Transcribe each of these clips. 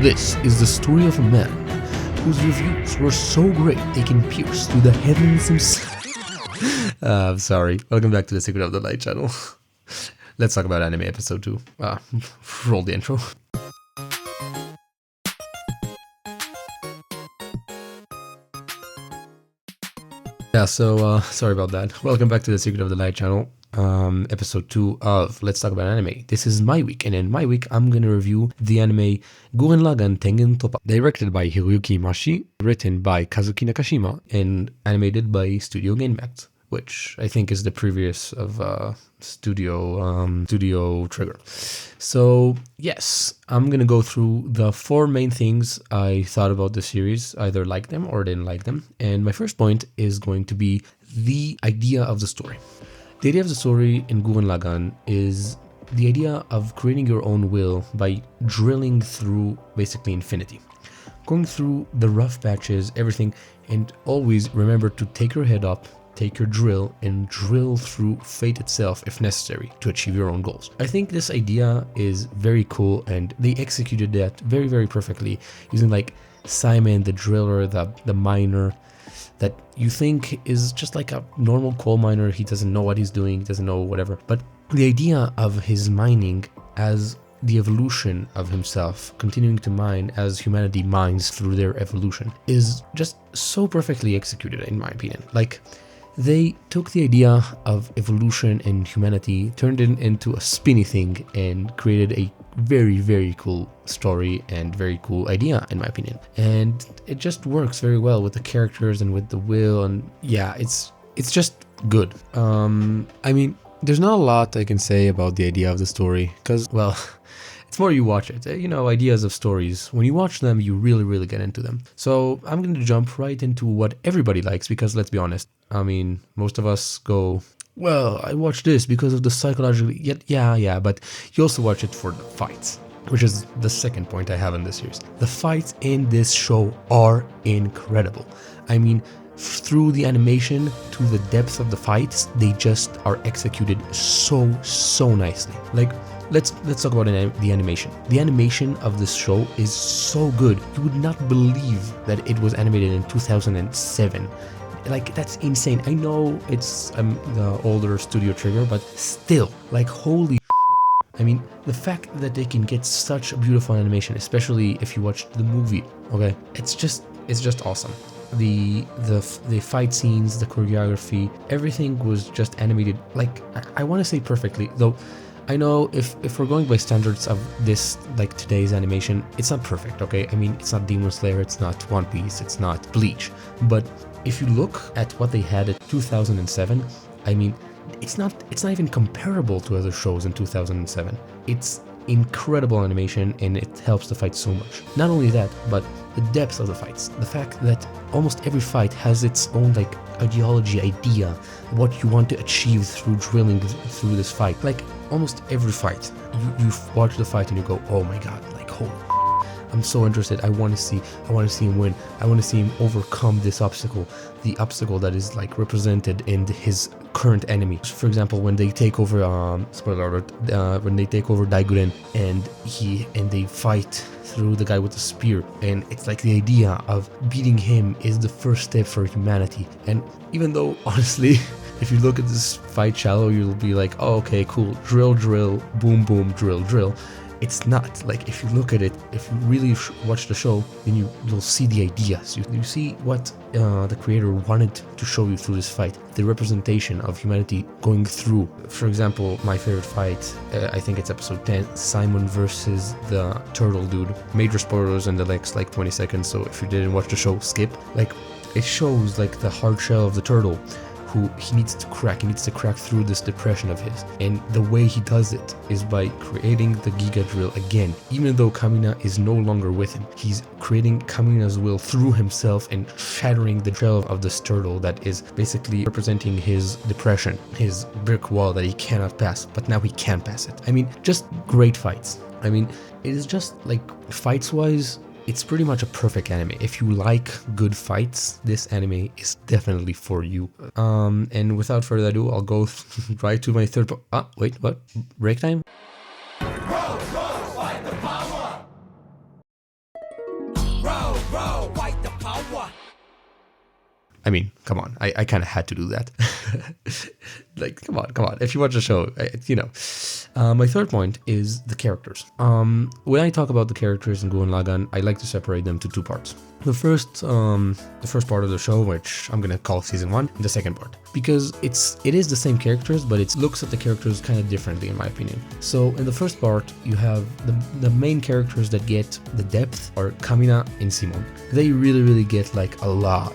This is the story of a man whose reviews were so great they can pierce through the heavens himself. I'm sorry. Welcome back to the Secret of the Light channel. Let's talk about anime episode 2. Roll the intro. Sorry about that. Welcome back to the Secret of the Light channel. Episode 2 of Let's Talk About Anime. This is my week, and in my week, I'm gonna review the anime Gurren Lagann Tengen Toppa, directed by Hiroyuki Imaishi, written by Kazuki Nakashima, and animated by Studio Gainax, which I think is the previous of Studio Trigger. So yes, I'm gonna go through the 4 main things I thought about the series, either liked them or didn't like them. And my first point is going to be the idea of the story. The idea of the story in Gurren Lagann is the idea of creating your own will by drilling through basically infinity. Going through the rough patches, everything, and always remember to take your head up, take your drill, and drill through fate itself if necessary to achieve your own goals. I think this idea is very cool, and they executed that very, very perfectly, using like Simon, the driller, the miner, that you think is just like a normal coal miner. He doesn't know what he's doing, he doesn't know whatever. But the idea of his mining as the evolution of himself, continuing to mine as humanity mines through their evolution, is just so perfectly executed in my opinion. Like, they took the idea of evolution and humanity, turned it into a spinny thing, and created a very, very cool story and very cool idea in my opinion. And it just works very well with the characters and with the will, and yeah, it's just good. I mean, there's not a lot I can say about the idea of the story, because, well, it's more you watch it. You know, ideas of stories, when you watch them, you really, really get into them. So I'm going to jump right into what everybody likes, because let's be honest, I mean, most of us go, well, I watched this because of the psychological, yeah, but you also watch it for the fights, which is the second point I have in this series. The fights in this show are incredible. I mean, through the animation to the depth of the fights, they just are executed so nicely. Like, let's talk about the animation. The animation of this show is so good. You would not believe that it was animated in 2007. Like, that's insane. I know it's the older Studio Trigger, but still, like, holy I mean, the fact that they can get such a beautiful animation, especially if you watch the movie, okay, it's just awesome. The fight scenes, the choreography, everything was just animated, like, I want to say perfectly, though I know if we're going by standards of this, like today's animation, it's not perfect, okay? I mean, it's not Demon Slayer, it's not One Piece, it's not Bleach, but if you look at what they had in 2007, I mean, it's not even comparable to other shows in 2007. It's incredible animation, and it helps the fight so much. Not only that, but the depth of the fights, the fact that almost every fight has its own like ideology, idea, what you want to achieve through drilling through this fight. Like, almost every fight, you watch the fight and you go, oh my god, like, holy, I'm so interested. I want to see him win. I want to see him overcome this obstacle, the obstacle that is like represented in his current enemy. For example, when they take over, spoiler alert, when they take over Daiguren, and they fight through the guy with the spear, and it's like the idea of beating him is the first step for humanity. And even though, honestly, if you look at this fight shallow, you'll be like, oh, okay, cool, drill, boom, boom, drill. It's not. Like, if you look at it, if you really watch the show, then you'll see the ideas. You see what the creator wanted to show you through this fight. The representation of humanity going through. For example, my favorite fight, I think it's episode 10, Simon versus the turtle dude. Major spoilers in the next like 20 seconds, so if you didn't watch the show, skip. Like, it shows like the hard shell of the turtle, who he needs to crack through this depression of his. And the way he does it is by creating the Giga Drill again. Even though Kamina is no longer with him, he's creating Kamina's will through himself and shattering the shell of this turtle that is basically representing his depression, his brick wall that he cannot pass, but now he can pass it. I mean, just great fights. I mean, it is just like, fights wise, it's pretty much a perfect anime. If you like good fights, this anime is definitely for you. And without further ado, I'll go right to my third wait, what? Break time? I mean, come on. I kind of had to do that. Like, come on. If you watch the show, you know. My third point is the characters. When I talk about the characters in Gurren Lagann, I like to separate them to two parts. The first part of the show, which I'm gonna call season 1, and the second part, because it is the same characters, but it looks at the characters kind of differently, in my opinion. So in the first part, you have the main characters that get the depth are Kamina and Simon. They really get like a lot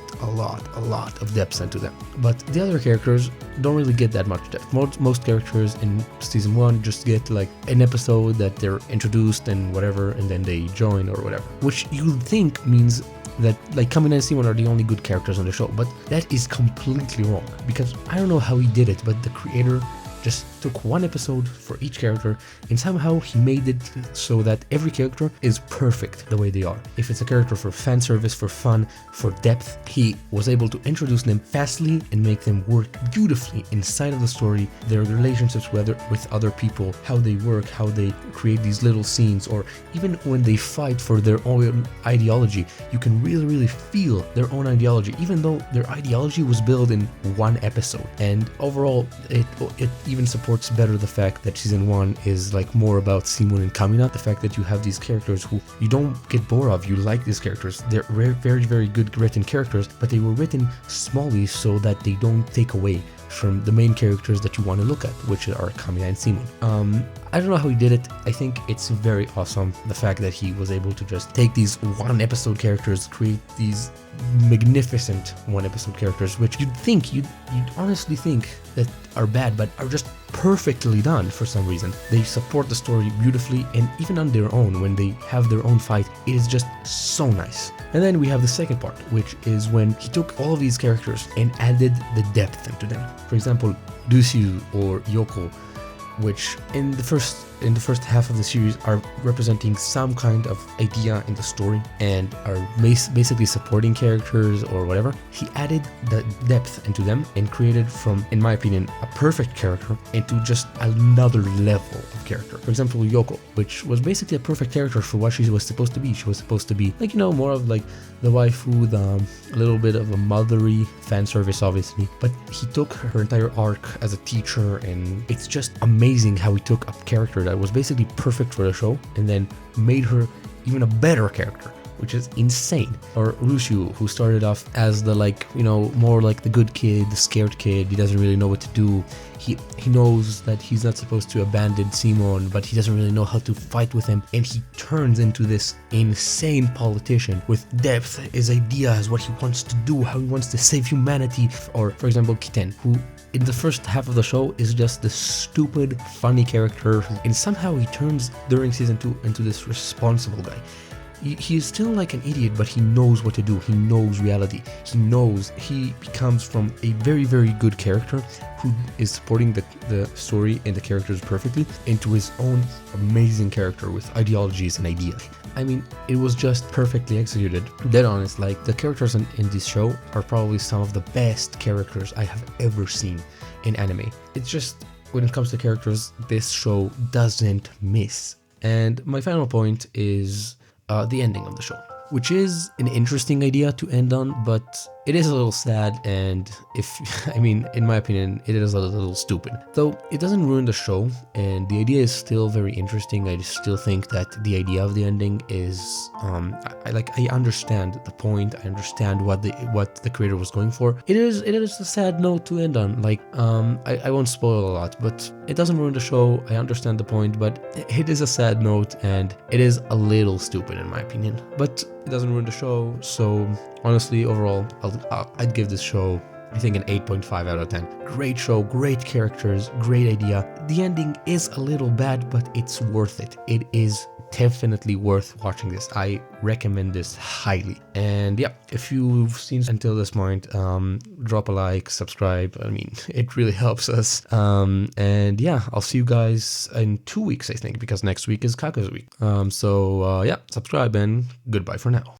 of depth into them. But the other characters don't really get that much depth. Most characters in season 1 just get like an episode that they're introduced and whatever, and then they join or whatever, which you think means that like Kamina and Simon are the only good characters on the show, but that is completely wrong, because I don't know how he did it, but the creator just took one episode for each character and somehow he made it so that every character is perfect the way they are. If it's a character for fan service, for fun, for depth, he was able to introduce them fastly and make them work beautifully inside of the story, their relationships with other people, how they work, how they create these little scenes, or even when they fight for their own ideology, you can really feel their own ideology, even though their ideology was built in one episode. And overall, it even supports better the fact that season 1 is like more about Simon and Kamina, the fact that you have these characters who you don't get bored of, you like these characters, they're very good written characters, but they were written smallly so that they don't take away from the main characters that you want to look at, which are Kamina and Simon. I don't know how he did it. I think it's very awesome, the fact that he was able to just take these one episode characters, create these magnificent one episode characters, which you'd honestly think that are bad, but are just perfectly done for some reason. They support the story beautifully, and even on their own, when they have their own fight, it is just so nice. And then we have the second part, which is when he took all of these characters and added the depth into them. For example, Luciu or Yoko, which in the first half of the series are representing some kind of idea in the story and are basically supporting characters or whatever. He added the depth into them and created from, in my opinion, a perfect character into just another level of character. For example, Yoko, which was basically a perfect character for what she was supposed to be. She was supposed to be like, you know, more of like the waifu, a little bit of a mothery fan service, obviously, but he took her entire arc as a teacher, and it's just amazing how he took a character that was basically perfect for the show and then made her even a better character, which is insane. Or Luciu, who started off as the, like, you know, more like the good kid, the scared kid. He doesn't really know what to do. He knows that he's not supposed to abandon Simon, but he doesn't really know how to fight with him, and he turns into this insane politician with depth, his ideas, what he wants to do, how he wants to save humanity. Or for example, Kiten, who in the first half of the show is just this stupid, funny character, and somehow he turns during season 2 into this responsible guy. He is still like an idiot, but he knows what to do. He knows reality. He becomes from a very good character who is supporting the story and the characters perfectly into his own amazing character with ideologies and ideas. I mean, it was just perfectly executed. Dead honest, like the characters in this show are probably some of the best characters I have ever seen in anime. It's just, when it comes to characters, this show doesn't miss. And my final point is the ending of the show, which is an interesting idea to end on, but it is a little sad, and in my opinion, it is a little stupid. Though it doesn't ruin the show, and the idea is still very interesting. I still think that the idea of the ending is, I understand the point. I understand what the creator was going for. It is a sad note to end on. Like, I won't spoil a lot, but it doesn't ruin the show. I understand the point, but it is a sad note, and it is a little stupid in my opinion. But it doesn't ruin the show, so honestly, overall, I'd give this show, I think, an 8.5 out of 10. Great show, great characters, great idea. The ending is a little bad, but it's worth it. It is definitely worth watching this. I recommend this highly. And yeah, if you've seen until this point, drop a like, subscribe. I mean, it really helps us. And yeah, I'll see you guys in 2 weeks, I think, because next week is Kaka's week. So yeah, subscribe and goodbye for now.